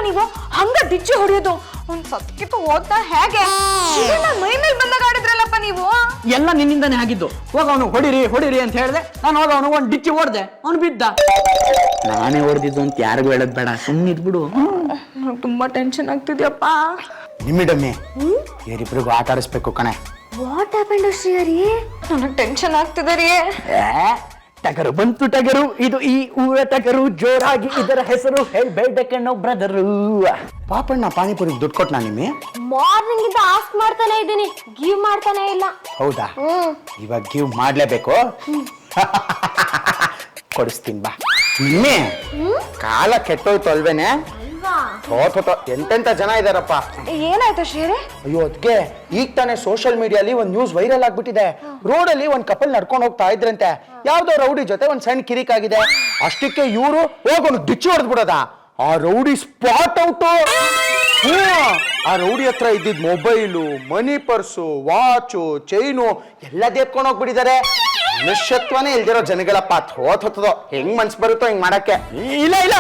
ನೀವು ಹಂಗ ಡಿಚ್ಚಿ ಹೊಡಿಯೋದು ಒಂದ್ ಸತ್ಕಿತ್ತು ಓದ್ತಾ ಹೇಗೆ ಮೈ ಮೇಲೆ ಬಂದಾಗ ಆಡಿದ್ರಲ್ಲಪ್ಪ ನೀವು ಎಲ್ಲ ನಿನ್ನಿಂದಾನೇ ಆಗಿದ್ದು. ಹೋಗ ಅವನು ಹೊಡಿರಿ ಅಂತ ಹೇಳಿದೆ. ನಾನು ಹೋಗ ಅವನು ಒಂದ್ ಡಿಚ್ಚಿ ಹೊಡ್ದೆ, ಅವನು ಬಿದ್ದ. ನಾನೇ ಹೊಡೆದಿದ್ದು ಅಂತ ಯಾರಿಗೂ ಹೇಳದ್ ಬೇಡ, ಸುಮ್ಮನೆ ಇದ್ಬಿಡು. ತುಂಬಾ ಟೆನ್ಷನ್ ಆಗ್ತಿದ್ಯಪ್ಪ. ನಿಮ್ಮಿಡಮ್ಮಿ ಇವರಿಬ್ರಿಗೂ ಆಟ ಆಡಿಸ್ಬೇಕು ಕಣೆ. What happened Srihari? ನನಗೆ ಟೆನ್ಷನ್ ಆಗ್ತಿದೆ ರೀ. ಟಗರು ಬಂತು ಟಗರು, ಇದು ಈ ಊರ ಟಗರು, ಜೋರಾಗಿ ಇದರ ಹೆಸರು ಹೇಳ್ಬೇಕನ್ನೋ ಬ್ರದರು. ಪಾಪಣ್ಣ ಪಾನಿಪುರಿಗೆ ದುಡ್ಡು ಕೊಟ್ಟ ನಿಮ್ಮಿ? ಮಾರ್ನಿಂಗ್ ಇಂದ ಆಸ್ಕ್ ಮಾಡ್ತಾನೆ ಇದ್ದೀನಿ, ಗಿವ್ ಮಾಡ್ತಾನೆ ಇಲ್ಲ. ಹೌದಾ? ಇವಾಗ ಗಿವ್ ಮಾಡ್ಲೇಬೇಕು. ಕೊಡಿಸ್ತೀನಿ ಬಾ. ನಿಮ್ಮೆ ಕಾಲ ಕೆಟ್ಟೋಯ್ತು ಅಲ್ವೇನೆ? ಎಂತೆಂತ ಜನ ಇದಾರಪ್ಪ. ಏನಾಯ್ತು ಶ್ರೀಹರಿ? ಅಯ್ಯೋ ಅದಕ್ಕೆ ಈಗ ತಾನೇ ಸೋಷಿಯಲ್ ಮೀಡಿಯಾಲಿ ಒಂದ್ ನ್ಯೂಸ್ ವೈರಲ್ ಆಗ್ಬಿಟ್ಟಿದೆ. ರೋಡಲ್ಲಿ ಒಂದ್ ಕಪಲ್ ನಡ್ಕೊಂಡು ಹೋಗ್ತಾ ಇದ್ರಂತೆ, ಯಾವ್ದೋ ರೌಡಿ ಜೊತೆ ಒಂದ್ ಸಣ್ಣ ಕಿರಿಕ್ ಆಗಿದೆ. ಅಷ್ಟಕ್ಕೆ ಇವರು ಹೋಗೋನು ಡಿಚ್ಚಿ ಹೊಡೆದ್ಬಿಡದ. ಆ ರೌಡಿ ಸ್ಪಾಟ್ ಔಟು. ಆ ರೌಡಿ ಹತ್ರ ಇದ್ದಿದ್ ಮೊಬೈಲು, ಮನಿ ಪರ್ಸು, ವಾಚು, ಚೈನು ಎಲ್ಲ ದೇಪ್ಕೊಂಡು ಹೋಗ್ಬಿಟ್ಟಿದ್ದಾರೆ. ಮನುಷ್ಯತ್ವನೇ ಇಲ್ದಿರೋ ಜನಗಳಪ್ಪ. ಹೋತೋ ಹೆಂಗ್ ಮನ್ಸ್ ಬರುತ್ತೋ ಹಿಂಗ್ ಮಾಡಕ್ಕೆ. ಇಲ್ಲ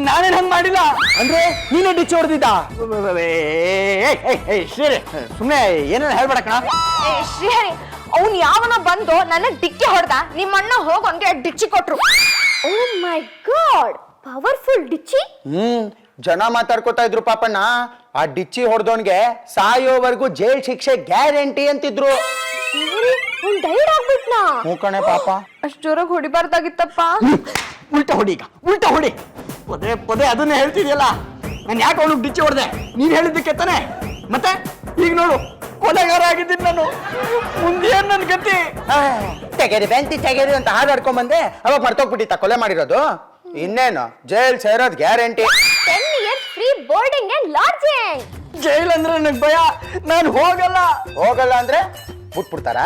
ನಾನೇನ್ ಹಂಗ್ ಮಾಡಿಲ್ಲ. ಅಂದ್ರೆ ನೀನೇ ಡಿಚ್ಚಿ ಹೊಡೆದಿದ್ದ? ಶ್ರೀ ಸುಮ್ನೆ ಏನೇನು ಹೇಳ್ಬೇಡ ಕಣ. ಶ್ರೀಹರಿ, ಅವ್ನು ಯಾವನ ಬಂದು ನನ್ನ ಡಿಕ್ಕಿ ಹೊಡೆದ, ನಿಮ್ಮ ಅಣ್ಣ ಹೋಗ್ ಅವ್ನಿಗೆ ಡಿಚ್ಚಿ ಕೊಟ್ರು. ಓ ಮೈ ಗಾಡ್, ಪವರ್ಫುಲ್ ಡಿಚ್ಚಿ. ಜನ ಮಾತಾಡ್ಕೋತಾ ಇದ್ರು ಪಾಪಣ್ಣ. ಆ ಡಿಚ್ಚಿ ಹೊಡೆದವನ್ಗೆ ಸಾಯೋವರೆಗೂ ಜೈಲ್ ಶಿಕ್ಷೆ ಗ್ಯಾರಂಟಿ ಅಂತಿದ್ರು. ಡೈಡ್ ಆಗ್ಬಿಟ್ನಾ? ಹ್ಞೂ ಕಣೆ ಪಾಪ. ಅಷ್ಟು ಜೋರಾಗಿ ಹೊಡಿಬಾರ್ದಾಗಿತ್ತಪ್ಪ. ಉಲ್ಟಾ ಹೊಡಿ ಈಗ, ಉಲ್ಟಾ ಹೊಡಿ. ಪದೇ ಅದನ್ನೇ ಹೇಳ್ತಿದ್ಯಲ್ಲ. ನಾನು ಯಾಕೆ ಅವನಿಗೆ ಡಿಚ್ಚಿ ಹೊಡೆದೆ? ನೀನ್ ಹೇಳಿದ್ದಕ್ಕೆ ತಾನೆ. ಮತ್ತೆ ಈಗ ನೋಡು, ಕೊಲೆಗಾರ ಆಗಿದ್ದೀನಿ ನಾನು. ಮುಂದೇನ್ ನನ್ ಗತಿ? ತೆಗೆರಿ ಬೆಂತಿ ತೆಗೆರಿ ಅಂತ ಹಾಡಾಡ್ಕೊಂಡ್ ಬಂದೆ, ಅವಾಗ ಮರ್ತೋಗ್ಬಿಟ್ಟಿತ್ತ ಕೊಲೆ ಮಾಡಿರೋದು. ಇನ್ನೇನು ಜೈಲ್ ಸೇರೋದ್ guarantee. 10 years free boarding and lodging. Jail ಅಂದ್ರೆ ನನಗೆ ಭಯ, ನಾನು ಹೋಗಲ್ಲ ಅಂದ್ರೆ ಬಿಟ್ಬಿಡ್ತಾರ?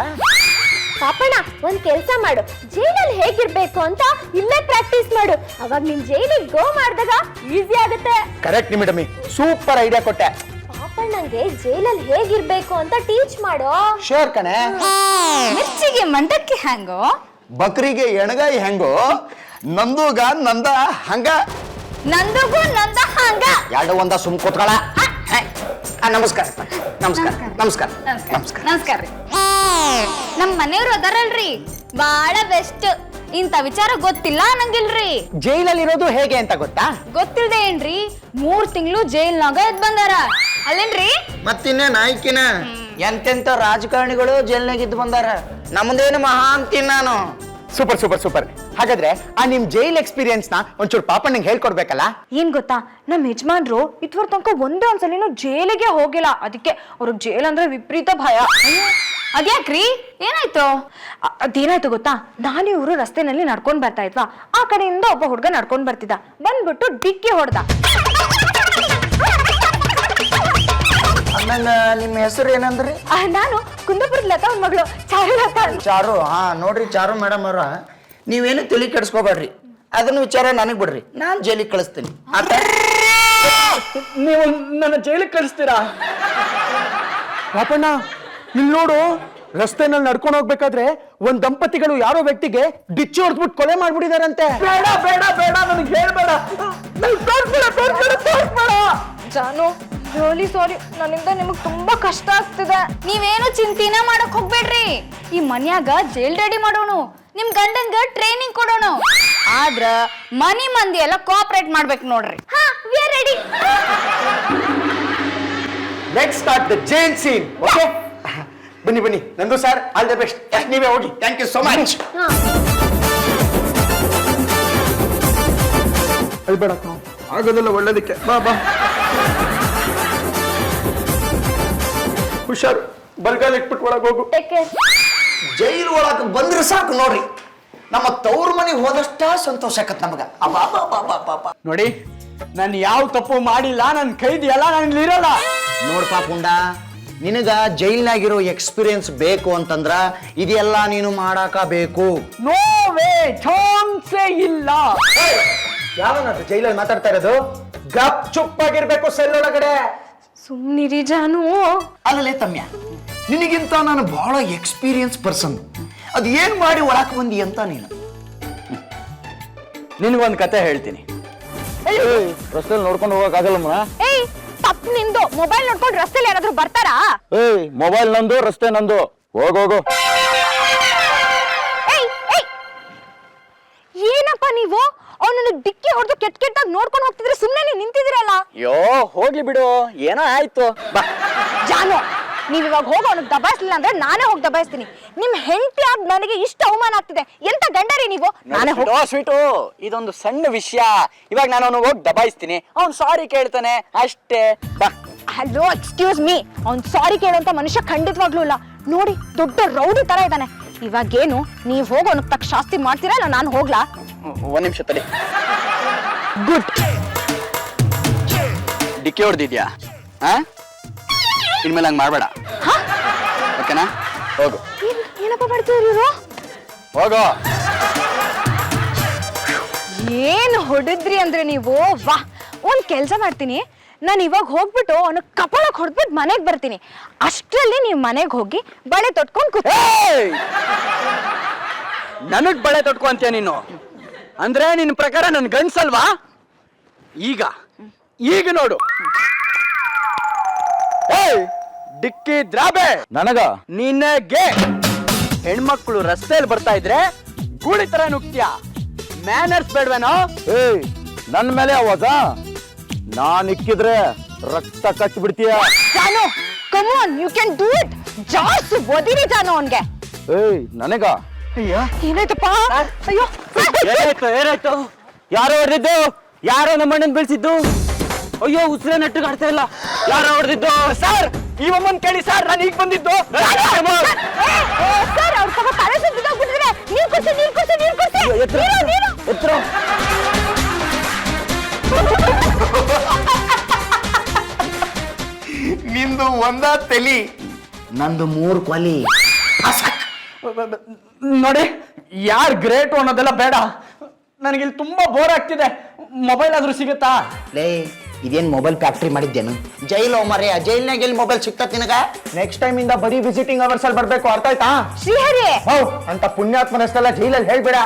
ಪಾಪಣ್ಣ, ಒಂದ್ ಕೆಲ್ಸ ಮಾಡು, ಜೈಲಲ್ಲಿ ಹೇಗಿರ್ಬೇಕು ಅಂತ ಇಲ್ಲೇ ಪ್ರಾಕ್ಟೀಸ್ ಮಾಡು. ಅವಾಗ ನಿನ್ ಜೈಲಿಗೆ ಗೋ ಮಾಡಿದಾಗ ಈಸಿ ಆಗುತ್ತೆ. ಕರೆಕ್ಟ್ ನಿಮಿಡಮಿ, ಸೂಪರ್ ಐಡಿಯಾ ಕೊಟ್ಟೆ. ಪಾಪಣ್ಣಂಗೆ ಜೈಲಲ್ಲಿ ಹೇಗಿರ್ಬೇಕು ಅಂತ ಟೀಚ್ ಮಾಡು. ಶೋರ್ ಕಣೆ. ಮಿರ್ಚಿಗೆ ಮಂಡಕ್ಕಿ ಹ್ಯಾಂಗೋ, ಬಕ್ರಿಗೆ ಎಣಗಾಯಿ ಹೆಂಗೋ, ನಂದೂಗ ನಂದ ಹಂಗ, ನಂದಗೂ ನಂದ ಹಂಗ. ಎರಡು ಒಂದ ಸುಮ್ ಕೂತ್ಕೊಳ. ನಮಸ್ಕಾರ ನಮಸ್ಕಾರ ನಮಸ್ಕಾರ ನಮಸ್ಕಾರ ನಮಸ್ಕಾರ ರೀ. ನಮ್ ಮನೆಯವ್ರು ಅದಾರಲ್ರಿ, ಬಾಳ ಬೆಸ್ಟ್. ಇಂತ ವಿಚಾರ ಗೊತ್ತಿಲ್ಲ ಅನ್ನಂಗಿಲ್ರಿ. ಜೈಲಲ್ಲಿ ಇರೋದು ಹೇಗೆ ಅಂತ ಗೊತ್ತಾ? ಗೊತ್ತಿಲ್ದೆ ಏನ್ರಿ, 3 ತಿಂಗಳು ಜೈಲ್ನಾಗ ಎದ್ ಬಂದಾರ ಅಲ್ಲೇನ್ರಿ? ಮತ್ತಿನ್ನೇ ನಾಯ್ಕಿನ ಎಂತೆಂತ ರಾಜಕಾರಣಿಗಳು ಜೈಲ್ನಾಗ ಇದ್ದು ಬಂದಾರ. ನಮ್ದೇನು ಮಹಾ ಅಂತೀನಿ ನಾನು. Super super super. ಹಾಗಾದ್ರೆ ಆ ನಿಮ್ ಜೈಲ್ ಎಕ್ಸ್ಪೀರಿಯನ್ಸ್ ನ ಒಂಚೂರು ಪಾಪಣ್ಣಂಗೆ ಹೇಳ್ಕೊಡ್ಬೇಕಲ್ಲ? ಏನ್ ಗೊತ್ತಾ, ನಮ್ ಯಜಮಾನ್ರು ಇದುವರೆ ತನಕ ಒಂದ್ಸಲಿನೂ ಜೈಲಿಗೆ ಹೋಗಿಲ್ಲ. ಅದಕ್ಕೆ ಅವ್ರಿಗೆ ಜೈಲ್ ಅಂದ್ರೆ ವಿಪರೀತ ಭಯ. ಅದ್ಯಾಕ್ರಿ, ಏನಾಯ್ತು? ಅದೇನಾಯ್ತು ಗೊತ್ತಾ, ನಾನು ಇವರು ರಸ್ತೆನಲ್ಲಿ ನಡ್ಕೊಂಡ್ ಬರ್ತಾ ಇದ್ವಾ, ಆ ಕಡೆಯಿಂದ ಒಬ್ಬ ಹುಡ್ಗ ನಡ್ಕೊಂಡ್ ಬರ್ತಿದ್ದ, ಬಂದ್ಬಿಟ್ಟು ಡಿಕ್ಕಿ ಹೊಡ್ದ. ನಿಮ್ಮ ಹೆಸರು ಏನಂದ್ರಿ? ನಾನು ಕುಂದಾಪುರದ ಲತಾ ಅವ್ನ ಮಗಳು ಚಾರು ಲತಾ. ಚಾರು? ಹಾ ನೋಡ್ರಿ ಚಾರು ಮೇಡಮ್ ಅವ್ರ, ನೀವೇನು ತಲೆ ಕೆಡಿಸ್ಕೋಬೇಡ್ರಿ. ಅದನ್ನ ವಿಚಾರ ನನಗ್ ಬಿಡ್ರಿ, ನಾನ್ ಜೈಲಿಗೆ ಕಳಿಸ್ತೀನಿ. ನೀವು ನನ್ನ ಜೈಲಿಗೆ ಕಳಿಸ್ತೀರಾ? ಪಾಪಣ್ಣ, ಇಲ್ಲಿ ನೋಡು, ರಸ್ತೆನಲ್ಲಿ ನಡ್ಕೊಂಡು ಹೋಗ್ಬೇಕಾದ್ರೆ ಒಂದ್ ದಂಪತಿಗಳು ಯಾರೋ ವ್ಯಕ್ತಿಗೆ ಡಿಚ್ಚಿ ಹೊಡೆದ್ಬಿಟ್ಟು ಕೊಲೆ ಮಾಡ್ಬಿಟ್ಟಿದಾರಂತೆ. ಬೇಡ ಬೇಡ ಬೇಡ, ನನಗೆ ಹೇಳ್ಬೇಡ. ಜಾನು, ರಿಯಲಿ ಸಾರಿ, ನನ್ನಿಂದ ನಿಮಗ್ ತುಂಬಾ ಕಷ್ಟ ಆಗ್ತಿದೆ. ನೀವೇನು ಚಿಂತೆನ ಮಾಡಕ್ ಹೋಗ್ಬೇಡ್ರಿ. ಈ ಮನ್ಯಾಗ ಜೈಲ್ ರೆಡಿ ಮಾಡೋನು, ನಿಮ್ ಗಂಡಂಗ ಟ್ರೈನಿಂಗ್ ಕೊಡೋಣ. ಆದ್ರ ಮನಿ ಮಂದಿ ಎಲ್ಲ ಕೋಆಪರೇಟ್ ಮಾಡ್ಬೇಕು ನೋಡ್ರಿ. ಹಾ, we are ready. Let's start the jail scene. Okay, ಬನ್ನಿ ಬನ್ನಿ. ನಂದು ಸರ್, ಆಲ್ ದ ಬೆಸ್ಟ್. ನೀವೇ ಹೋಗಿ. Thank you so much. ಅಳ್ಬೇಡ, ಆಗೋದಿಲ್ಲ ಒಳ್ಳೇದಕ್ಕೆ. ಬಾ ಬಾ. ಹುಷಾರು, ಬಲ್ಗಾಲ ಇಟ್ಬಿಟ್ಟು ಒಳಗೆ ಹೋಗು. ಜೈಲ್ ಒಳಗೆ ಬಂದ್ರೆ ಸಾಕು ನೋಡ್ರಿ, ನಮ್ಮ ತವ್ರ ಮನೆಗೆ ಹೋದಷ್ಟ ಸಂತೋಷ ಆಕತ್ ನಮಗ. ನೋಡಿ, ನಾನು ಯಾವ ತಪ್ಪು ಮಾಡಿಲ್ಲ, ನನ್ನ ಕೈದಿ ಎಲ್ಲ ನಾನು ಇರಲ್ಲ. ನೋಡ್ಪಾ ಪುಂಡ, ನಿನಗ ಜೈಲ್ನಾಗಿರೋ ಎಕ್ಸ್ಪೀರಿಯನ್ಸ್ ಬೇಕು ಅಂತಂದ್ರ ಇದೆಲ್ಲ ನೀನು ಮಾಡಾಕ ಬೇಕು. ನೋ ವೇ, ಚಾನ್ಸೇ ಇಲ್ಲ. ಯಾವನದು ಜೈಲಲ್ಲಿ ಮಾತಾಡ್ತಾ ಇರೋದು? ಗಪ್ ಚುಪ್ಪಾಗಿರ್ಬೇಕು ಸೆಲ್ ಒಳಗಡೆ. ಸುಮ್ನಿರಿ ಜಾನು. ಅಲ್ಲಲೇ ತಮ್ಯ, ನಿನಗಿಂತ ನಾನು ಬಹಳ ಎಕ್ಸ್ಪೀರಿಯನ್ಸ್ ಪರ್ಸನ್. ಅದು ಏನ್ ಮಾಡಿ ಒಳಕ್ ಬಂದಿ ಅಂತ ನೀನು. ನಿನಗೊಂದು ಕತೆ ಹೇಳ್ತೀನಿ. ರಸ್ತೆಯಲ್ಲಿ ನೋಡ್ಕೊಂಡು ಹೋಗಕ್ಕಾಗಲ್ಲಮ್ಮ. ಏಯ್ ತಪ್ಪು ನಿಂದು. ಮೊಬೈಲ್ ನೋಡ್ಕೊಂಡು ರಸ್ತೆಲಿ ಯಾರಾದ್ರೂ ಬರ್ತಾರಾ? ಏಯ್ ಮೊಬೈಲ್ ನಂದು, ರಸ್ತೆ ನಂದು. ಹೋಗೋಗು. ಏಯ್ ಏಯ್ ಏನಪ್ಪ ನೀವು ಅವನನ್ನು ಡಿಕ್ಕಿ ಹೊಡೆದು ಕೆಟ್ಟಾಗಿ ನೋಡ್ಕೊಂಡು ಹೋಗ್ತಿದ್ರೆ ಸುಮ್ಮನೆ ನಿಂತಿದ್ದೀರಲ್ಲ. ಅಯ್ಯೋ ಹೋಗ್ಲಿ ಬಿಡು, ಏನೋ ಆಯ್ತು ಬಾ. ಜಾನು, ನೀವ್ ಇವಾಗ ಹೋಗಿ ಅವನಿಗೆ ದಬಾಯಿಸ್ಲಿಲ್ಲ ಅಂದ್ರೆ ನಾನೇ ಹೋಗಿ ದಬಾಯಿಸ್ತೀನಿ. ನಿಮ್ ಹೆಂಡತಿ ಆದ್ ನನಗೆ ಇಷ್ಟ ಅವಮಾನ ಆಗ್ತಿದೆ. ಎಂತ ಗಂಡರಿ ನೀವು? ನಾನೇ ಸ್ವೀಟು, ಇದೊಂದು ಸಣ್ಣ ವಿಷಯ. ಇವಾಗ ನಾನು ಅವನು ಹೋಗಿ ದಬಾಯಿಸ್ತೀನಿ, ಅವ್ನು ಸಾರಿ ಕೇಳ್ತಾನೆ ಅಷ್ಟೇ. ಬಾ. ಹಲೋ ಎಕ್ಸ್ಕ್ಯೂಸ್ ಮೀ, ಅವ್ನ್ ಸಾರಿ ಕೇಳುವಂತ ಮನುಷ್ಯ ಖಂಡಿತವಾಗ್ಲೂ ಇಲ್ಲ. ನೋಡಿ ದೊಡ್ಡ ರೌಡಿ ತರ ಇದ್ದಾನೆ. ಇವಾಗೇನು ನೀವ್ ಹೋಗಿ ಅವನಿಗೆ ತಕ್ಕ ಶಾಸ್ತಿ ಮಾಡ್ತೀರಾ ಇಲ್ಲ ನಾನು ಹೋಗ್ಲಾ? ಒಂದ್ ನಿಮಿಷ ತಡಿ. ಗುಡ್. ಡಿಕ್ಕಿ ಹೊಡೆದಿದ್ಯಾ? ಇನ್ಮೇಲೆ ಹಂಗೆ ಮಾಡಬೇಡ, ಓಕೆನಾ? ಹೋಗು. ಏನಪ್ಪ ಮಾಡ್ತಿದ್ರು ಇವರು? ಹೋಗು. ಏನ್ ಹೊಡೆದ್ರಿ ಅಂದ್ರೆ ನೀವು. ವಾ, ಒಂದ್ ಕೆಲ್ಸ ಮಾಡ್ತೀನಿ, ನಾನು ಇವಾಗ ಹೋಗ್ಬಿಟ್ಟು ಅವನು ಕಪಾಳಕ್ಕೆ ಹೊಡೆದ್ಬಿಟ್ಟು ಮನೆಗೆ ಬರ್ತೀನಿ. ಅಷ್ಟರಲ್ಲಿ ನೀವು ಮನೆಗೆ ಹೋಗಿ ಬಳೆ ತೊಟ್ಕೊಂಡು ಕೂತ. ನನಗ್ ಬಳೆ ತೊಟ್ಕೊ ಅಂತೀಯ ನೀನು? ಅಂದ್ರೆ ನಿನ್ನ ಪ್ರಕಾರ ನನ್ ಗಂಡ್ಸಲ್ವಾ? ಈಗ ನೋಡು. ಡಿಕ್ಕಿ ದ್ರಾಬೆ ನನಗ ನಿನಗೆ. ಹೆಣ್ಮಕ್ಳು ರಸ್ತೆಯಲ್ಲಿ ಬರ್ತಾ ಇದ್ರೆ ಗೂಳಿ ತರ ನುಗ್ತೀಯ. ಮ್ಯಾನರ್ಸ್ ಬೇಡ್ವೇನೋ? ಏಯ್ ನನ್ ಮೇಲೆ ಅವಾಜ. ನಾನ್ ಇಕ್ಕಿದ್ರೆ ರಕ್ತ ಕಚ್ಚಿ ಬಿಡ್ತೀಯ. ಜಾನು, come on, you can do it. ಜಾಸ್ತಿ ಓದಿರಿ ಜಾನು ಅವನ್ಗೆ. ಏಯ್ ನನಗ ಅಯ್ಯೋ ಏನಾಯ್ತಪ್ಪ? ಅಯ್ಯೋ ಏನಾಯ್ತು? ಯಾರೋ ಹೊಡೆದಿದ್ದು? ಯಾರೋ ನಮ್ಮಣ್ಣನ್ ಬೀಳ್ಸಿದ್ದು? ಅಯ್ಯೋ ಉಸಿರೇ ನೆಟ್ಟಿಗೆ ಆಡ್ತಾ ಇಲ್ಲ. ಯಾರೋ ಹೊಡೆದಿದ್ದು? ಸರ್ ಇವಮ್ಮನ್ ಕೇಳಿ ಸರ್, ನಾನು ಈಗ ಬಂದಿದ್ದು. ಸರ್ ಅವ್ರ ಸ್ವಲ್ಪ ತಲೆ ಸುತ್ತಿದಾಗ್ಬಿಟ್ಟಿದ್ರೆ ನೀರು ಕೊಡ್ಸಿ. ಎತ್ತರ ನಿಂದು ಒಂದ ತಲಿ, ನಂದು 3 ಕೊಲಿ. ನೋಡಿ, ಯಾರ್ ಗ್ರೇಟ್ ಅನ್ನೋದೆಲ್ಲ ಬೇಡ. ನನಗಿಲ್ಲಿ ತುಂಬಾ ಬೋರ್ ಆಗ್ತಿದೆ. ಮೊಬೈಲ್ ಆದ್ರೂ ಸಿಗುತ್ತಾ? ಲೇ ಇದೇನ್ ಮೊಬೈಲ್ ಫ್ಯಾಕ್ಟ್ರಿ ಮಾಡಿದ್ದೇನು? ಜೈಲ್ ಮರ್ಯ, ಜೈಲ್ನಾಗ ಎಲ್ಲಿ ಮೊಬೈಲ್ ಸಿಗ್ತಾ ನಿನಗ? ನೆಕ್ಸ್ಟ್ ಟೈಮ್ ಇಂದ ಬರೀ ವಿಸಿಟಿಂಗ್ ಅವರ್ಸ್ ಅಲ್ಲಿ ಬರ್ಬೇಕು, ಅರ್ಥ ಆಯ್ತಾ? ಶ್ರೀಹರಿ ಅಂತ ಪುಣ್ಯಾತ್ಮನಷ್ಟೆಲ್ಲ ಜೈಲಲ್ಲಿ ಹೇಳ್ಬೇಡ.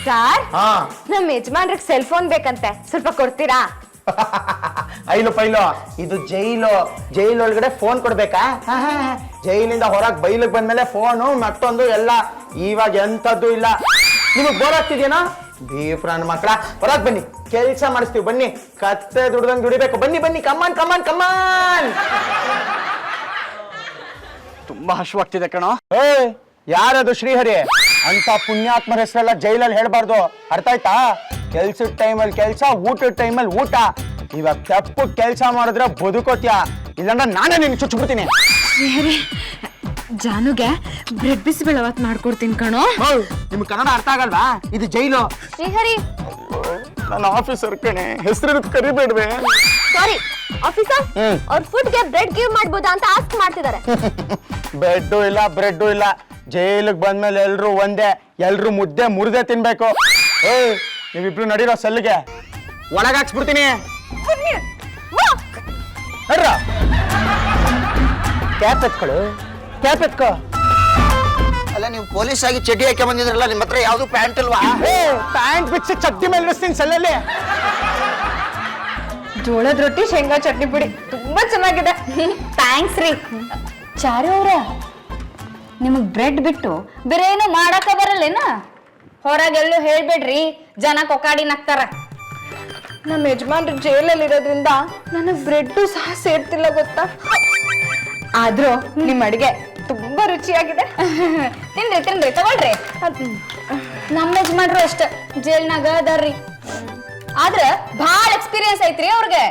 ಸರ್, ಹಾ ನಮ್ಮ ಯಜಮಾನ್ರಿಗೆ ಸೆಲ್ ಫೋನ್ ಬೇಕಂತೆ, ಸ್ವಲ್ಪ ಕೊಡ್ತೀರಾ? ಐಲು ಪೈಲು, ಇದು ಜೈಲ್ ಒಳಗಡೆ ಫೋನ್ ಕೊಡ್ಬೇಕಾ? ಜೈಲಿಂದ ಹೊರಗ್ ಬೈಲಿಗೆ ಬಂದ್ಮೇಲೆ ಫೋನು ಮತ್ತೊಂದು ಎಲ್ಲ. ಇವಾಗ ಎಂತದ್ದು ಇಲ್ಲ. ನಿಮಗ್ ಬೋರ್ ಆಗ್ತಿದ್ಯೇನೋ? ಬೀಫ್ರನ್ ಮಕ್ಕಳ, ಹೊರಗ್ ಬನ್ನಿ, ಕೆಲ್ಸ ಮಾಡಿಸ್ತೀವಿ ಬನ್ನಿ. ಕತ್ತೆ ದುಡ್ದಂಗ್ ದುಡಿಬೇಕು, ಬನ್ನಿ ಕಮಾನ್. ತುಂಬಾ ಹಶ್ವಾಗ್ತಿದೆ ಕಣೋ. ಯಾರದು ಶ್ರೀಹರಿ? ಅಂತ ಪುಣ್ಯಾತ್ಮರ ಹೆಸರೆಲ್ಲ ಜೈಲಲ್ಲಿ ಹೇಳ್ಬಾರ್ದು, ಅರ್ಥ ಆಯ್ತಾ? ಕೆಲ್ಸದ ಟೈಮಲ್ಲಿ ಕೆಲ್ಸ, ಊಟದ ಟೈಮಲ್ಲಿ ಊಟ. ಇವಾಗ ತಪ್ಪು ಕೆಲ್ಸ ಮಾಡಿದ್ರೆ ಬದುಕೋತ್ಯ, ಇಲ್ಲಾಂದ್ರೆ ನಾನೇ ನಿನ್ ಚುಚ್ಬಿಡ್ತೀನಿ. ಶ್ರೀಹರಿ, ಜಾನುಗೆ ಬ್ರೆಡ್ ಬಿಸಿಬೇಳವತ್ ಮಾಡ್ಕೊಡ್ತೀನಿ ಕಣೋ. ನಿಮ್ಗೆ ಕನ್ನಡ ಅರ್ಥ ಆಗಲ್ವಾ? ಇದು ಜೈಲು. ಶ್ರೀಹರಿ, ನನ್ನ ಆಫೀಸರ್ ಕಣೆ, ಹೆಸರು ಕರಿಬೇಡ್ವೆ. ಸಾರಿ ಆಫೀಸರ್, ಅವ್ರ ಫುಡ್ಗೆ ಬ್ರೆಡ್ ಗಿವ್ ಮಾಡ್ಬೋದಾ ಅಂತ ಆಸ್ಕ್ ಮಾಡ್ತಿದ್ದಾರೆ. ಬೆಡ್ಡು ಇಲ್ಲ, ಬ್ರೆಡ್ಡು ಇಲ್ಲ. ಜೈಲಿಗೆ ಬಂದ್ಮೇಲೆ ಎಲ್ರು ಒಂದೇ, ಎಲ್ರು ಮುದ್ದೆ ತಿನ್ಬೇಕು. ನೀವಿಬ್ರು ನಡೀರೋ ಸೆಲ್ಗೆ, ಒಳಗಾಕ್ಸ್ಬಿಡ್ತೀನಿ. ಕ್ಯಾಪ್ ಎತ್ಕೋ. ಅಲ್ಲ ನೀವು ಪೊಲೀಸ್ ಆಗಿ ಚಡ್ಡಿ ಹಾಕಿ ಬಂದಿದ್ರಲ್ಲ, ನಿಮ್ಮ ಹತ್ರ ಯಾವ್ದು ಪ್ಯಾಂಟ್ ಇಲ್ವಾ? ಪ್ಯಾಂಟ್ ಬಿಚ್ಚಿ ಚಡ್ಡಿ ಮೇಲೆ ಇಳಿಸ್ತೀನಿ ಸೆಲ್ಲಲ್ಲಿ. ಜೋಳದ ರೊಟ್ಟಿ ಶೇಂಗಾ ಚಟ್ನಿ ಪುಡಿ ತುಂಬಾ ಚೆನ್ನಾಗಿದೆ. ಥ್ಯಾಂಕ್ಸ್ ರೀ. ಚಾರು ಅವ್ರ, ನಿಮಗ್ ಬ್ರೆಡ್ ಬಿಟ್ಟು ಬೇರೆ ಏನೋ ಮಾಡಕ ಬರಲ್ಲೇನ? ಹೊರಗೆಲ್ಲೂ ಹೇಳ್ಬೇಡ್ರಿ, ಜನ ಕೊಕಾಡಿ ನಗ್ತಾರ. ನಮ್ಮ ಯಜಮಾನ್ರು ಜೈಲಲ್ಲಿ ಇರೋದ್ರಿಂದ ನನಗ್ ಬ್ರೆಡ್ ಸಹ ಸೇರ್ತಿಲ್ಲ ಗೊತ್ತಾ. ಆದ್ರೂ ನಿಮ್ ಅಡಿಗೆ ತುಂಬಾ ರುಚಿಯಾಗಿದೆ. ತಿನ್ರಿ ತಗೊಳ್ರಿ. ನಮ್ಮ ಯಜಮಾನ್ರು ಅಷ್ಟ ಜೈಲ್ನಾಗ ಅದಾರ್ರಿ, ಆದ್ರ ಭಾಳ ಎಕ್ಸ್ಪೀರಿಯನ್ಸ್ ಐತ್ರಿ ಅವ್ರಿಗೆ.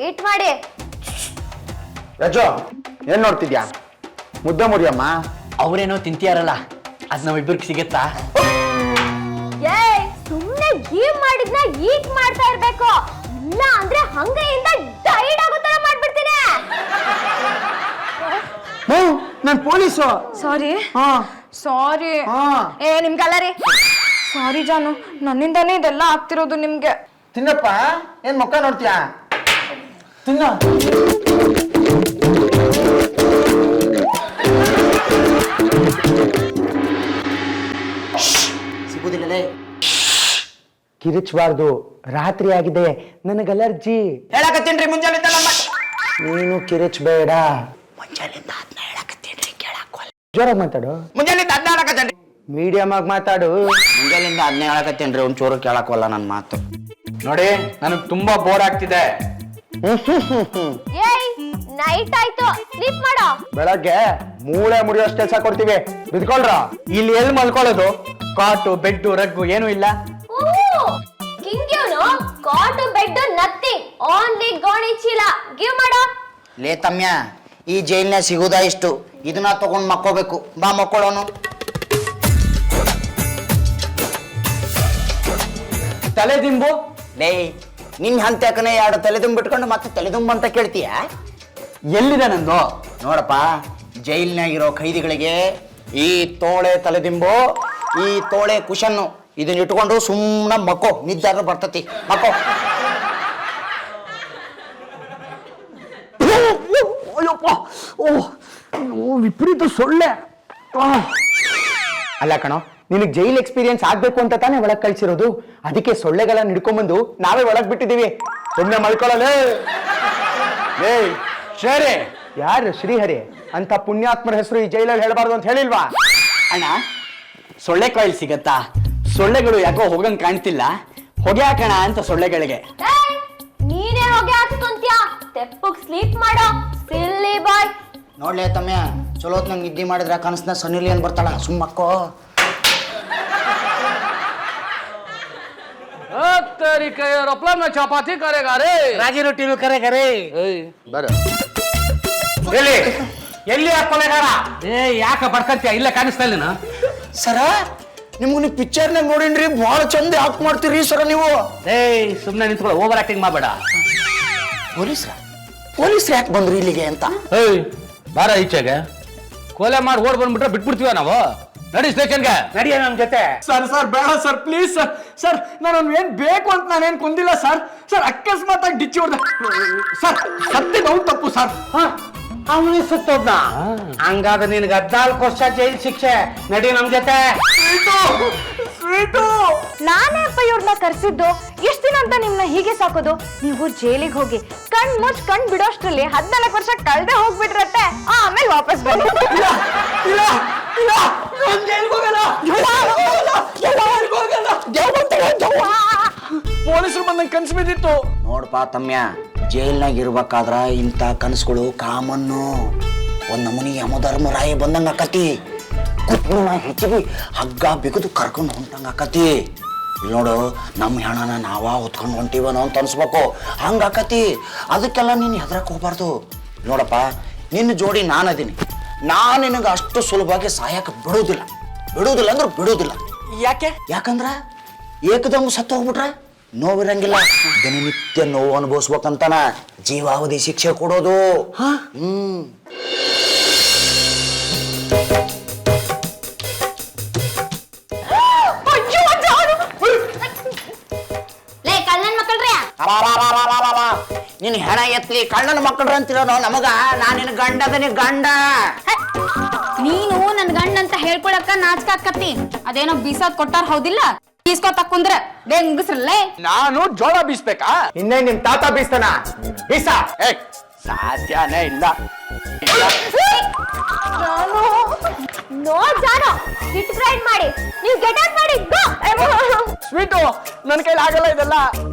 ಇಟ್ ಮಾಡಿ. ರಜೋ, ಏನ್ ನೋಡ್ತಿದ್ಯಾ? ಮುದ್ದೆ ಮುರಿಯಮ್ಮ. ಅವ್ರೇನೋ ತಿಂತೀಯಾರಲ್ಲ, ಅದ್ ನಾವಿಬ್ಬರಿಗೆ ಸಿಗತ್ತಾ? ಸುಮ್ನೆ ಗೇಮ್ ಮಾಡಿದ್ನ ಈಟ್ ಮಾಡ್ತಾ ಇರ್ಬೇಕು, ಇಲ್ಲ ಅಂದ್ರೆ ಹಂಗೆಯಿಂದ ಟೈರ್ಡ್ ಆಗೋ ತರ ಮಾಡ್ಬಿಡ್ತೀನಿ. ನಾನ್ ಪೊಲೀಸು. ಸಾರಿ ನಿಮ್ಗಲ್ಲ ರೀ. ಸಾರಿ ಜಾನು, ನನ್ನಿಂದಾನೇ ಇದೆಲ್ಲ ಆಗ್ತಿರೋದು ನಿಮ್ಗೆ. ತಿನ್ನಪ್ಪ, ಏನ್ ಮುಖ ನೋಡ್ತೀಯಾ? ತಿನ್ನ. ಕಿರಿಚಬಾರ್ದು, ರಾತ್ರಿ ಆಗಿದೆ, ನನಗೆ ಅಲರ್ಜಿ. ಹೇಳಕತ್ತೀನ್ರಿ ಮುಂಜಾನೆ ನೀನು ಕಿರಿಚಬೇಡ. ಮುಂಜಾನೆಯಿಂದ ಅದನ್ನ ಹೇಳಕತ್ತೀನ್ರಿ ಕೇಳಕ್ಕೋಲ್ಲ. ಜೋರಾಗಿ ಮಾತಾಡು. ಮುಂಜಾನೆಯಿಂದ ಅದನ್ನ ಹೇಳಕತ್ತೇನ್ರಿ. ಮೀಡಿಯಂ ಆಗಿ ಮಾತಾಡು. ಮುಂಜಾನೆಯಿಂದ ಅದನ್ನ ಹೇಳಕತ್ತೇನ್ರಿ, ಒಂಚೂರು ಕೇಳಕ್ಕೋಲ್ಲ ನನ್ನ ಮಾತು. ನೋಡಿ ನನಗೆ ತುಂಬಾ ಬೋರ್ ಆಗ್ತಿದೆ. ಏಯ್ ನೈಟ್ ಆಯ್ತು, ಸ್ಲೀಪ್ ಮಾಡೋ. ಬೆಳಗ್ಗೆ ಮೂಳೆ ಮುರಿಯೋಷ್ಟು ಕೆಲಸ ಕೊಡ್ತೀವಿ, ಬಿದ್ಕೊಳ್ರ. ಇಲ್ಲಿ ಎಲ್ಲಿ ಮಲ್ಕೊಳ್ಳೋದು? ಕಾಟು ಬೆಡ್ಡು ರಗ್ಗು ಏನೂ ಇಲ್ಲ. ಕಿಂಗ್ಯೂನು ಕಾಟ್ ಬೆಡ್ ನಥಿಂಗ್, ಓನ್ಲಿ ಗೋಣಿ ಚೀಲ. ಗಿವ್ ಮಾಡೋ. ಲೇ ತಮ್ಯ, ಈ ಜೈಲ್ನ ಸಿಗುದಾ ಇಷ್ಟು? ಇದನ್ನ ತಗೊಂಡ್ ಮಕ್ಕೋಬೇಕು. ಬಾ ಮಕ್ಕೊಳ್ಳೋನು. ತಲೆ ದಿಂಬು ಲೇ ನಿನ್ ಹಂತಕನೇ ಎರಡು ತಲೆದುಂಬ್ ಬಿಟ್ಕೊಂಡು ಮತ್ತೆ ತಲೆದುಂಬ ಅಂತ ಕೇಳ್ತೀಯ? ಎಲ್ಲಿದೆ ನಂದು? ನೋಡಪ್ಪ, ಜೈಲ್ನಾಗಿರೋ ಖೈದಿಗಳಿಗೆ ಈ ತೋಳೆ ತಲೆದಿಂಬು, ಈ ತೋಳೆ ಕುಶನ್ನು ಇದನ್ನ ಇಟ್ಕೊಂಡು ಸುಮ್ಮನೆ ಮಕ್ಕೋ, ನಿದ್ದಾರ ಬರ್ತತಿ, ಮಕ್ಕೋ. ಅಯ್ಯಪ್ಪ, ವಿಪರೀತ ಸೊಳ್ಳೆ. ಅಲ್ಲ ಕಣೋ, ನಿನಗೆ ಜೈಲ್ ಎಕ್ಸ್ಪೀರಿಯನ್ಸ್ ಆಗ್ಬೇಕು ಅಂತ ತಾನೇ ಒಳಗ್ ಕಳ್ಸಿರೋದು. ಅದಕ್ಕೆ ಸೊಳ್ಳೆಗಳನ್ನ ಹಿಡ್ಕೊಂಡ್ಬಂದು ನಾವೇ ಒಳಗ್ ಬಿಟ್ಟಿದೀವಿ. ಸುಮ್ಮನೆ ಮಲ್ಕೊಳ್ಳಲೇ. ಏಯ್ ಸರಿ, ಯಾರು ಶ್ರೀಹರಿ ಅಂತ ಪುಣ್ಯಾತ್ಮರ ಹೆಸರು ಈ ಜೈಲಲ್ಲಿ ಹೇಳಬಾರ್ದು ಅಂತ ಹೇಳಿಲ್ವಾ? ಅಣ್ಣ ಸೊಳ್ಳೆ ಕಾಯಿಲ್ ಸಿಗತ್ತಾ? ಸೊಳ್ಳೆಗಳು ಯಾಕೋ ಹೋಗಂಗ್ ಕಾಣ್ತಿಲ್ಲ, ಹೊಗೆ ಹಾಕೋಣ ಅಂತ ಸೊಳ್ಳೆಗಳಿಗೆ. ಏಯ್, ನೀನೇ ಹೋಗಿ ಹಾಕ್ಕೊಂತ್ಯಾ? ತೆಪ್ಪಗ್ ಸ್ಲೀಪ್ ಮಾಡೋ, ಸಿಲ್ಲಿ ಬಾಯ್. ನೋಡ್ಲೇ ತಮ್ಯ, ಚಲೋ ನಂಗೆ ನಿದ್ದೆ ಮಾಡಿದ್ರೆ ಕನಸ್ನ ಸನ್ನಿಲಿ ಏನ್ ಬರ್ತಾಳ, ಸುಮ್ಮಕ್ಕೋ. ಚಪಾತಿ ಕರೆಗಾ ರೇ, ರಾಗಿ ರೊಟ್ಟಿನೂ ಕರೆ. ಬರ ಎಲ್ಲಿ ಎಲ್ಲಿ ಹಾಕೊಳ್ಳೇಗಾರ? ಯಾಕ ಬಡ್ಕಂತೀಯ? ಇಲ್ಲ ಕಾಣಿಸ್ತಾ ಇಲ್ಲ ಸರ, ನಿಮ್ಗೆ ನೀವು ಪಿಕ್ಚರ್ನಾಗ ನೋಡಿನ್ರಿ, ಭಾಳ ಚಂದ ಆಕ್ಟ್ ಮಾಡ್ತೀರಿ ಸರ ನೀವು. ಸುಮ್ಮನೆ ನಿಂತ್ಕೊಳ್ಳೋ, ಓವರ್ ಆಕ್ಟಿಂಗ್ ಮಾಡಬೇಡ. ಪೊಲೀಸ್ರು ಯಾಕೆ ಬಂದ್ರು ಇಲ್ಲಿಗೆ ಅಂತ? ಬಾರ ಈಚೆಗೆ. ಕೊಲೆ ಮಾಡಿ ಓಡ್ ಬಂದ್ಬಿಟ್ರೆ ಬಿಟ್ಬಿಡ್ತೀವ ನಾವು. ನಡಿ ಸ್ಟೇಷನ್ಗೆ, ನಡಿಯ ನಮ್ ಜೊತೆ. ಸರ್ ಬೇಡ ಸರ್, ಪ್ಲೀಸ್ ಸರ್. ಸರ್ ನಾನು ಏನ್ ಬೇಕು ಅಂತ ನಾನೇನ್ ಕೊಂದಿಲ್ಲ ಸರ್. ಅಕಸ್ಮಾತ್ ಆಗಿ ಡಿಚ್ಚಿ ಹೊಡೆದ ಸರ್, ಸತ್ಯದ ಅವ್ನು ತಪ್ಪು ಸರ್. ಅವನು ಸುತ್ತೋದ್ನ. ಹಂಗಾದ್ರೆ ನಿನ್ಗೆ 14 ವರ್ಷ ಜೈಲ್ ಶಿಕ್ಷೆ. ನಡಿ ನಮ್ ಜೊತೆ. ನಾನೇ ಅಪ್ಪ ಇವ್ರನ್ನ ಕರ್ಸಿದ್ದು. ಎಷ್ಟ್ ದಿನ ಅಂತ ನಿಮ್ನ ಹೀಗೆ ಸಾಕೋದು? ನೀವು ಜೈಲಿಗೆ ಹೋಗಿ ಕಣ್ ಮುಚ್ಚ್ ಕಣ್ ಬಿಡೋಷ್ಟ್ರಲ್ಲಿ 14 ವರ್ಷ ಕಳ್ದೆ ಹೋಗ್ಬಿಟ್ರತ್ತೆ. ಆಮೇಲೆ ವಾಪಸ್ ಬನ್ನಿ. ಪೊಲೀಸರು ಬಂದಂಗೆ ಕನ್ಸು ಬಿದ್ದಿತ್ತು. ನೋಡ್ಪಾ ತಮ್ಯ, ಜೈಲ್ನಾಗ ಇರ್ಬೇಕಾದ್ರ ಇಂಥ ಕನಸುಗಳು ಕಾಮನ್ನು. ಒಂದ್ ನಮೂನಿ ಯಮಧರ್ಮರಾಯ ಬಂದಂಗ ಆಕತಿ. ಕುಟ್ನ ಹೆಚ್ಚಿಗೆ ಹಗ್ಗ ಬಿಗದು ಕರ್ಕೊಂಡು ಹೊಂಟಂಗ ಆಕತಿ. ಇಲ್ಲಿ ನೋಡು, ನಮ್ಮ ಹೆಣನ ನಾವ ಹೊತ್ಕೊಂಡು ಹೊಂಟಿವನೋ ಅಂತ ಅನ್ಸ್ಬೇಕು, ಹಂಗ ಆಕತಿ. ಅದಕ್ಕೆಲ್ಲ ನೀನು ಹೆದರಕ್ ಹೋಗ್ಬಾರ್ದು. ನೋಡಪ್ಪ, ನಿನ್ನ ಜೋಡಿ ನಾನದೀನಿ. ನಾನು ನಿನಗೆ ಅಷ್ಟು ಸುಲಭವಾಗಿ ಸಹಾಯಕ್ಕೆ ಬಿಡುವುದಿಲ್ಲ ಅಂದ್ರೆ ಬಿಡುವುದಿಲ್ಲ. ಯಾಕಂದ್ರ ಏಕದಮ್ ಸತ್ತು ಹೋಗ್ಬಿಟ್ರೆ ನೋವಿರಂಗಿಲ್ಲ. ದಿನನಿತ್ಯ ನೋವು ಅನುಭವಿಸ್ಬೇಕಂತಾನ ಜೀವಾವಧಿ ಶಿಕ್ಷೆ ಕೊಡೋದು. ಲೇ ಕಳ್ಳನ್ ಮಕ್ಕಳ್ರಿ, ನಿನ್ ಹೆಣ ಎತ್ಲಿ ಕಳ್ಳನ ಮಕ್ಕಳ್ರ ಅಂತಿರೋ ನಮಗ. ನಾನು ನಿನ್ ಗಂಡದನಿ ಗಂಡ. ನೀನು ನನ್ ಗಂಡ ಅಂತ ಹೇಳ್ಕೊಳಕ್ಕ ನಾಚಿಕೆ ಆಕತಿ. ಅದೇನೋ ಬೀಸೋದ್ ಕೊಟ್ಟಾರ ಹೌದಿಲ್ಲ, ಬೀಸ್ಕೊತ ಕುಂದ್ರೆ ಬೇಗ ಮುಗಿಸ್ರಲ್ಲೇ. ನಾನು ಜೋಳ ಬೀಸ್ಬೇಕಾ? ಇನ್ನೇ ನಿಮ್ ತಾತ ಬೀಸ್ತಾನ. ಬೀಸ. ಸಾಧ್ಯನೇ ಇಲ್ಲ. ನೋ ಜಾನೋ, ಹಿಟ್ ಫ್ರೈಡ್ ಮಾಡಿ ನೀವು ಗೆಟ್ ಔಟ್ ಮಾಡಿ. ಸ್ವೀಟು, ನನ್ನ ಕೈಲಿ ಆಗಲ್ಲ ಇದೆಲ್ಲ.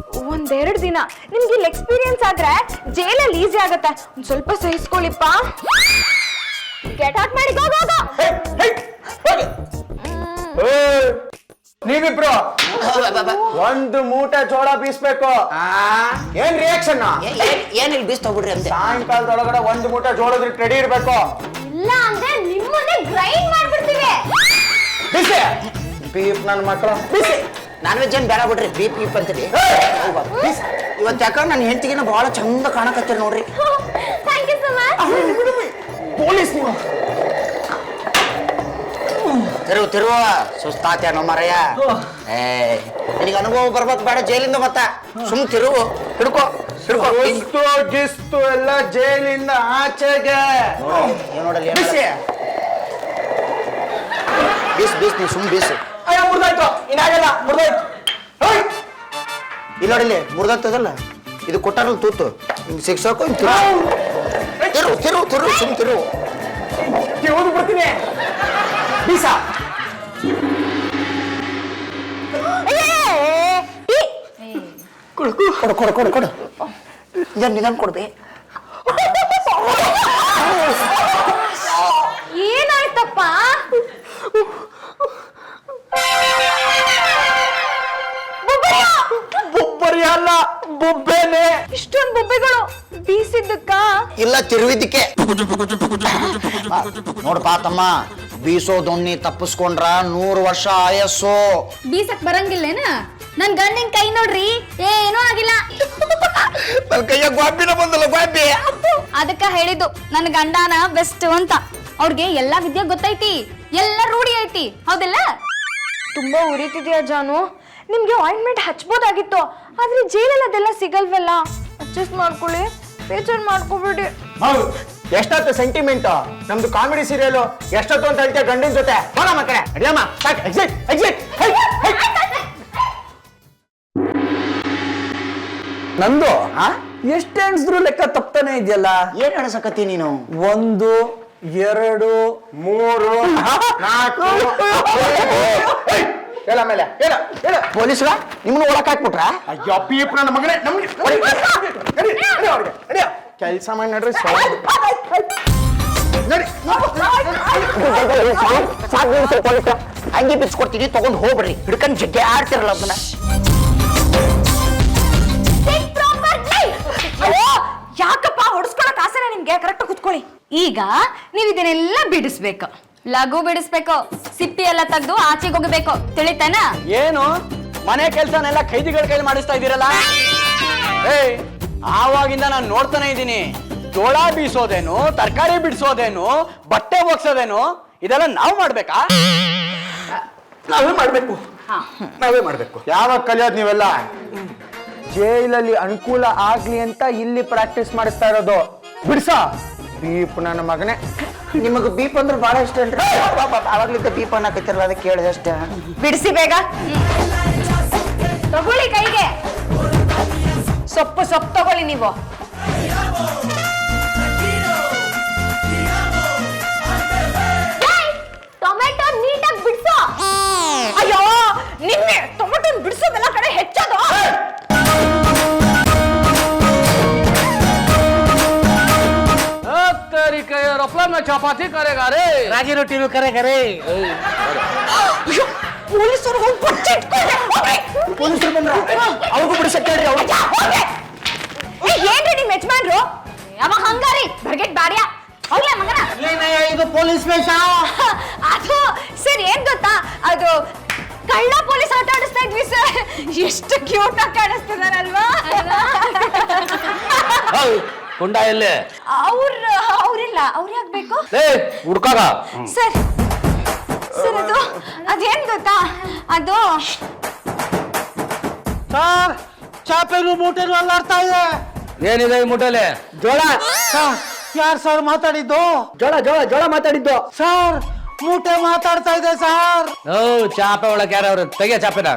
1-2 ದಿನ ನಿಮ್ಗೆ ಇಲ್ಲಿ ಎಕ್ಸ್ಪೀರಿಯನ್ಸ್ ಆದ್ರೆ ಜೈಲಲ್ಲಿ ಈಸಿ ಆಗತ್ತೆ. ಒಂದ್ ಸ್ವಲ್ಪ ಸಹಿಸ್ಕೊಳ್ಳಿಪ್ಪ. ಗೆಟ್ ಔಟ್ ಮಾಡಿ, ಗೋ ಗೋ ಗೋ. ನೀವಿಬ್ರು ಒಂದು ಮೂಟೆ ಜೋಳ ಬೀಸ್ಬೇಕು. ಏನ್ ರಿಯಾಕ್ಷನ್? ಏನಿಲ್ಲ, ಬೀಸ್ ತಗೊಬಿಡ್ರಿ ಅಂತ. ಸಾಯಂಕಾಲದೊಳಗಡೆ 1 ಮೂಟೆ ಜೋಳದ ರೆಡಿ ಇರ್ಬೇಕು. ಇಲ್ಲ ಅಂದ್ರೆ ನಿಮ್ಮನ್ನೇ ಗ್ರೈಂಡ್ ಮಾಡ್ಬಿಡ್ತೀವಿ. ಬಿಸಿ ಬೀಪ್ ನನ್ನ ಮಕ್ಕಳು. ಬಿಸಿ. ನಾನ್ ವೆಜ್ ಏನ್ ಬೇಡ ಬಿಡ್ರಿ, ಬೀಪ್ ಗೀಪ್ ಅಂತೀರಿ. ಇವತ್ತು ಯಾಕಂದ್ರೆ ನನ್ನ ಹೆಂಡತಿಗಿನ ಬಹಳ ಚಂದ ಕಾಣಕತ್ತೀರಿ ನೋಡ್ರಿ. Thank you so much. Police ನೀವು. ತಿರುವ ಸುಸ್ತಾತ್ಯ ನಮ್ಮರಯ್ಯ. ನಿನಗೆ ಅನುಭವ ಬರ್ಬೇಕು ಬೇಡ ಜೈಲಿಂದ. ಮತ್ತ ಸುಮ್ ತಿರುವು, ಹಿಡ್ಕೋ. ಗಿಸ್ತು ಎಲ್ಲ ಜೈಲಿಂದ ಆಚೆಗೆ. ನೋಡಲಿ, ಬಿಸಿ. ಬೀಸ್ ಬೀಸ್, ನೀವು ಸುಮ್ ಬೀಸು. ಅಯ್ಯ ಮುರ್ದಾಯ್ತು, ಇನ್ನಾಗಲ್ಲ, ಮುರ್ದಾಯ್ತು. ಇಲ್ಲೋಡಿಲಿ ಮುರಿದತ್ತದಲ್ಲ ಇದು ಕೊಟ್ಟಾರಲ್ಲ ತೂತು ಹಿಂಗೆ ಸಿಕ್ಸೋಕು ತಿರು ಸುಮ್ ತಿರು ಓದು ಬರ್ತೀನಿ ಬೀಸ ಕೊಡು ನಿಧಾನ ಕೊಡ್ಬೇ ಏನಾಯ್ತಪ್ಪ? ಬೊಬ್ಬರಿ ಅಲ್ಲ ಬೊಬ್ಬೆನೆ. ಇಷ್ಟೊಂದು ಬೊಬ್ಬೆಗಳು ಬೀಸಿದ್ದಕ್ಕ? ಇಲ್ಲ ತಿರುವಿದ್ದಕ್ಕೆ. ನೋಡಪ್ಪ ತಮ್ಮ, ಬೀಸೋ ದೊಣ್ಣಿ ತಪ್ಪಿಸ್ಕೊಂಡ್ರ 100 ವರ್ಷ ಆಯಸ್ಸು. ಬೀಸಕ್ ಬರಂಗಿಲ್ಲೇನ? ನನ್ ಗಂಡಿನ ಕೈ ನೋಡ್ರಿ, ಏನೂ ಆಗಿಲ್ಲ. ನನ್ನ ಕೈಯ ಗ್ವಾಬಿನ ಬಂದಲ್ಲ ಗ್ವಾಬಿ. ಅದಕ್ಕ ಹೇಳಿದ್ದು ನನ್ ಗಂಡನ ಬೆಸ್ಟ್ ಅಂತ. ಅವ್ರಿಗೆ ಎಲ್ಲಾ ವಿದ್ಯೆ ಗೊತ್ತೈತಿ, ಎಲ್ಲ ರೂಢಿ ಐತಿ, ಹೌದಿಲ್ಲ? ತುಂಬಾ ಉರಿತಿದ್ಯಾ ಜಾನು? ನಿಮ್ಗೆ ಆಯಿಂಟ್ಮೆಂಟ್ ಹಚ್ಬೋದಾಗಿತ್ತು, ಆದ್ರೆ ಜೈಲಲ್ಲಿ ಅದೆಲ್ಲ ಸಿಗಲ್ವಲ್ಲ. ಅಡ್ಜಸ್ಟ್ ಮಾಡ್ಕೊಳ್ಳಿ, ಬೇಜಾರ್ ಮಾಡ್ಕೋಬೇಡಿ. ಹೌದು, ಎಷ್ಟೊತ್ತು ಸೆಂಟಿಮೆಂಟ್ ನಮ್ದು ಕಾಮಿಡಿ ಸೀರಿಯಲ್ ಎಷ್ಟೊತ್ತು ಅಂತ ಹೇಳ್ತೀಯ ಗಂಡಿನ ಜೊತೆ. ಬರ ಮಕ್ಕಳೇ ಅಡಿಯಮ್ಮ ಸಾಕು. ಎಕ್ಸಿಟ್ ನಂದು ಎಷ್ಟು ಎಣಿಸಿದ್ರು ಲೆಕ್ಕ ತಪ್ತಾನೆ ಇದೆಯಲ್ಲ. ಏನ್ ಎಣಸಕತ್ತಿ ನೀನು? 1 2 3 4 ಹೇಳ ಮೇಲೆ ಹೇಳ ಪೊಲೀಸ್ರ ನಿಮ್ಮನ್ನ ಒಳಕ್ ಹಾಕ್ಬಿಟ್ರ? ಅಯ್ಯೋ ಪೀಪ್ ನನ್ನ ಮಗನೇ ನಮ್ಗೆ ಕೆಲಸ ಮಾಡಿ ನಡ್ರಿ ನಡಿ. ಹಂಗೆ ಬಿಚ್ಕೊಡ್ತೀನಿ, ತಗೊಂಡ್ ಹೋಗ್ಬಿಡ್ರಿ. ಹಿಡ್ಕೊಂಡ್ ಜಗ್ಗೆ ಆಡ್ತಿರಲ್ಲ ಅದನ್ನ. ಯಾಕಪ್ಪ ಹೊಡ್ಸ್ಕೊಳಕ್ ಆಸೆನ ನಿಮ್ಗೆ? ಕರೆಕ್ಟ್ ಕುತ್ಕೊಳ್ಳಿ. ಈಗ ನೀವ್ ಇದನ್ನೆಲ್ಲ ಬಿಡಿಸ್ಬೇಕು, ಲಘು ಬಿಡಿಸ್ಬೇಕು, ಸಿಪ್ಪಿ ಎಲ್ಲ ತೆಗ್ದು ಆಚೆಗೆ ಹೋಗ್ಬೇಕು, ತಿಳಿತಾನ? ಏನು ಮನೆ ಕೆಲ್ಸನೆಲ್ಲ ಖೈದಿಗಳ ಕೈಲಿ ಮಾಡಿಸ್ತಾ ಇದೀರಲ್ಲ? ಏಯ್, ಆವಾಗಿಂದ ನಾನು ನೋಡ್ತಾನೆ ಇದ್ದೀನಿ. ಜೋಳ ಬೀಸೋದೇನು, ತರಕಾರಿ ಬಿಡಿಸೋದೇನು, ಬಟ್ಟೆ ಒಗ್ಸೋದೇನು, ಇದೆಲ್ಲ ನಾವು ಮಾಡ್ಬೇಕಾ? ನಾವೇ ಮಾಡ್ಬೇಕು. ಯಾವಾಗ ಕಲಿಯೋದು ನೀವೆಲ್ಲ? ಜೈಲಲ್ಲಿ ಅನುಕೂಲ ಆಗ್ಲಿ ಅಂತ ಇಲ್ಲಿ ಪ್ರಾಕ್ಟೀಸ್ ಮಾಡಿಸ್ತಾ ಇರೋದು. ಬಿಡ್ಸ ಬೀಪ್ ನನ್ನ ಮಗನೇ. ನಿಮಗ್ ಬೀಪ್ ಅಂದ್ರೆ ಬಹಳ ಇಷ್ಟ ಅಲ್ರಿ? ಅವಾಗ್ಲಿದ್ದ ಬೀಪ್ ಅನ್ನಕತ್ತಿರಲ್ಲ, ಅದಕ್ಕೆ ಕೇಳಿದೆ ಅಷ್ಟೇ. ಬಿಡಿಸಿ ಬೇಗ. ತಗೊಳ್ಳಿ ಕೈಗೆ. ಸೊಪ್ಪು ತಗೊಳ್ಳಿ ನೀವು. ಟೊಮೆಟೊ ನೀಟಾಗಿ ಬಿಡಿಸೋ. ಅಯ್ಯೋ, ನಿನ್ನೆ ಟೊಮೆಟೊ ಬಿಡಿಸೋದೆಲ್ಲ ಕಡೆ ಹೆಚ್ಚದು. ಚಪಾತಿ ಕರೆಗಾ ರೇ, ರಾಗಿ ರೊಟ್ಟಿನೂ ಕರೆಗರೆ. ಪೊಲೀಸರು ಹೋಗಿ ಪೊಲೀಸರು ಬಂದ್ರ ಅವ್ರಿಗೂ ಬಿಡಿಸಕ್ಕೆ ಹೇಳ್ರಿ. ಏನ್ರಿ ನಿಮ್ ಯಜಮಾನ್ರು? ಅವ ಹಂಗಾರಿ ಬರ್ಗೆಟ್ ಬ್ಯಾಡ್ಯಾ ಹೋಗ್ಲೇ ಮಗನ. ಇದು ಪೊಲೀಸ್ ವೇಷ. ಅದು ಸರ್, ಏನ್ ಗೊತ್ತಾ, ಅದು ಕಳ್ಳ ಪೊಲೀಸ್ ಆಟ ಆಡಿಸ್ತಾ ಇದ್ವಿ ಸರ್. ಎಷ್ಟು ಕ್ಯೂಟ್ ಆಗಿ ಕಾಣಿಸ್ತಿದಾರಲ್ವಾ? ಕುಂಡ ಎಲ್ಲೇ? ಅವ್ರಿಲ್ಲ. ಅವ್ರು ಯಾಕ್ಬೇಕು ಹುಡ್ಕಾಗ? ಸರ್ ಅದು ಅದೇನ್ ಗೊತ್ತಾ, ಅದು ಸರ್, ಚಾಪೆನು ಮೂಟೆನು ಅಲ್ಲಾಡ್ತಾ ಇದೆ. ಏನಿದೆ ಈ ಮೂಟೆಲೆ? ಜೋಳ. ಯಾರು ಸರ್ ಮಾತಾಡಿದ್ದು? ಜೋಳ ಮಾತಾಡಿದ್ದು ಸರ್. ಮೂಟೆ ಮಾತಾಡ್ತಾ ಇದೆ ಸರ್. ಚಾಪೆ ಒಳಗೆ ಯಾರವ್ರು? ತೆಗಿಯ ಚಾಪೆನ.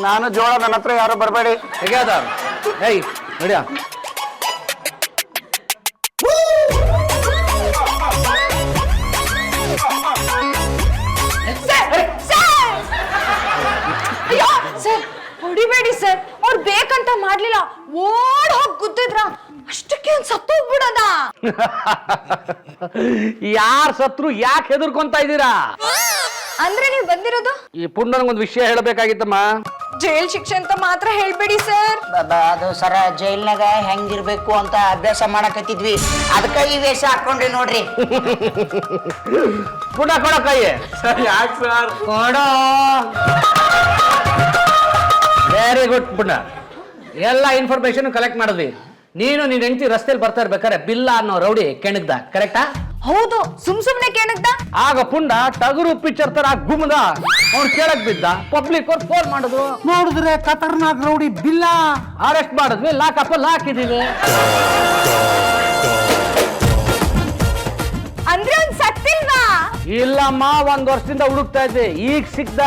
ನಾನು ಜೋಳ, ನನ್ನ ಹತ್ರ ಯಾರು ಬರಬೇಡಿ. ತೆಗಿಯೋದ? ಏಯ್ ನಡಿಯ. ಅಯ್ಯೋ ಸರ್, ಹೊಡಿಬೇಡಿ ಸರ್. ಅವ್ರು ಬೇಕಂತ ಮಾಡ್ಲಿಲ್ಲ, ಓಡ್ ಹೋಗಿ ಗುದ್ದಿದ್ರ. ಅಷ್ಟಕ್ಕೆ ಒಂದ್ ಸತ್ತೋಗ್ಬಿಡೋದ. ಯಾರ್ ಸತ್ರು ಯಾಕೆ ಹೆದರ್ಕೊಂತ ಇದ್ದೀರಾ? ಅಂದ್ರೆ ನೀವು ಬಂದಿರೋದು ಈ ಪುಂಡನಿಗೊಂದು ವಿಷಯ ಹೇಳಬೇಕಾಗಿತ್ತಮ್ಮ. ಜೈಲ್ ಶಿಕ್ಷೆ ಅಂತ ಮಾತ್ರ ಹೇಳ್ಬೇಡಿ ಸರ್. ಅದು ಸರ ಜೈಲ್ನಾಗ ಹೆಂಗಿರ್ಬೇಕು ಅಂತ ಅಭ್ಯಾಸ ಮಾಡಕತ್ತಿದ್ವಿ, ಅದಕ್ಕ ಈ ವೇಷ ಹಾಕೊಂಡ್ರಿ ನೋಡ್ರಿ. ಪುಂಡ ಕೊಡೋ ಕೈ. ಯಾಕೆ ಸರ್? ಕೊಡೋ. ವೆರಿ ಗುಡ್ ಪುಂಡ. ಎಲ್ಲ ಇನ್ಫಾರ್ಮೇಶನ್ ಕಲೆಕ್ಟ್ ಮಾಡಿದ್ವಿ. ನೀನು ನಿನ್ ಹೆಂಡತಿ ರಸ್ತೆಯಲ್ಲಿ ಬರ್ತಾ ಇರ್ಬೇಕಾರೆ ಬಿಲ್ಲ ಅನ್ನೋ ರೌಡಿ ಕೆಣಗ್ದ, ಕರೆಕ್ಟಾ? ಹೌದು, ಸುಮ್ನೆ ಕೆಣಗ್ದ. ಆಗ ಪುಂಡ ಟಗರು ಪಿಕ್ಚರ್ ತರ ಗುಮ್ಮದ ಅವ್ರು ಕೇಳಕ್ ಬಿದ್ದ. ಪಬ್ಲಿಕ್ ಅವ್ರು ಫೋನ್ ಮಾಡಿದ್ರು, ನೋಡಿದ್ರೆ ಖತರ್ನಾಕ್ ರೌಡಿ ಬಿಲ್ಲ. ಅರೆಸ್ಟ್ ಮಾಡಿದ್ವಿ, ಲಾಕಪ್ ಹಾಕಿದೀವಿ. ಅಂದ್ರೆ ಒಂದ್ ಸತ್ತಿಲ್ವಾ? ಇಲ್ಲಮ್ಮ 1 ವರ್ಷದಿಂದ ಹುಡುಕ್ತಾ ಇದ್ದೆ, ಈಗ ಸಿಕ್ದ.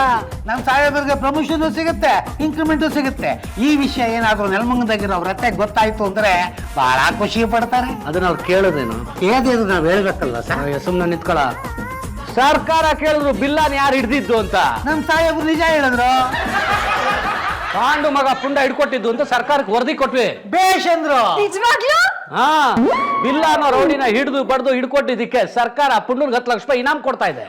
ನಮ್ಮ ಸಾಹೇಬರಿಗೆ ಪ್ರಮೋಷನ್ ಸಿಗುತ್ತೆ, ಇನ್ಕ್ರಿಮೆಂಟು ಸಿಗುತ್ತೆ. ಈ ವಿಷಯ ಏನಾದ್ರು ನೆಲಮಂಗದಾಗಿರೋ ಅವ್ರ ಅತ್ತೆಗೆ ಗೊತ್ತಾಯ್ತು ಅಂದ್ರೆ ಬಹಳ ಖುಷಿ ಪಡ್ತಾರೆ. ಅದನ್ನ ಅವ್ರು ಕೇಳಿದ್ರೇನು? ಏನಿದು ನಾವು ಹೇಳ್ಬೇಕಲ್ಲ ಸರ್. ಸುಮ್ಮನೆ ನಿಂತ್ಕೊಳ. ಸರ್ಕಾರ ಕೇಳಿದ್ರು ಬಿಲ್ಲಾನ್ ಯಾರು ಹಿಡ್ದಿದ್ದು ಅಂತ. ನಮ್ಮ ಸಾಹೇಬ್ರು ನಿಜ ಹೇಳಿದ್ರು. ಪಾಂಡು ಮಗ ಪುಂಡ ಹಿಡ್ಕೊಟ್ಟಿದ್ದು ಅಂತ ಸರ್ಕಾರಕ್ಕೆ ವರದಿ ಕೊಟ್ವಿ. ಬೇಷ್ ಅಂದ್ರು. ನಿಜವಾಗ್ಲೂ ಹಾ, ಬಿಲ್ಲಾನೋ ರೌಡಿನ ಹಿಡಿದು ಬಡ್ದು ಹಿಡ್ಕೊಟ್ಟಿದ್ದಕ್ಕೆ ಸರ್ಕಾರ ಪುಂಡನ್ಗೆ 10 ಲಕ್ಷ ರೂಪಾಯಿ ಇನಾಮ್ ಕೊಡ್ತಾ ಇದೆ.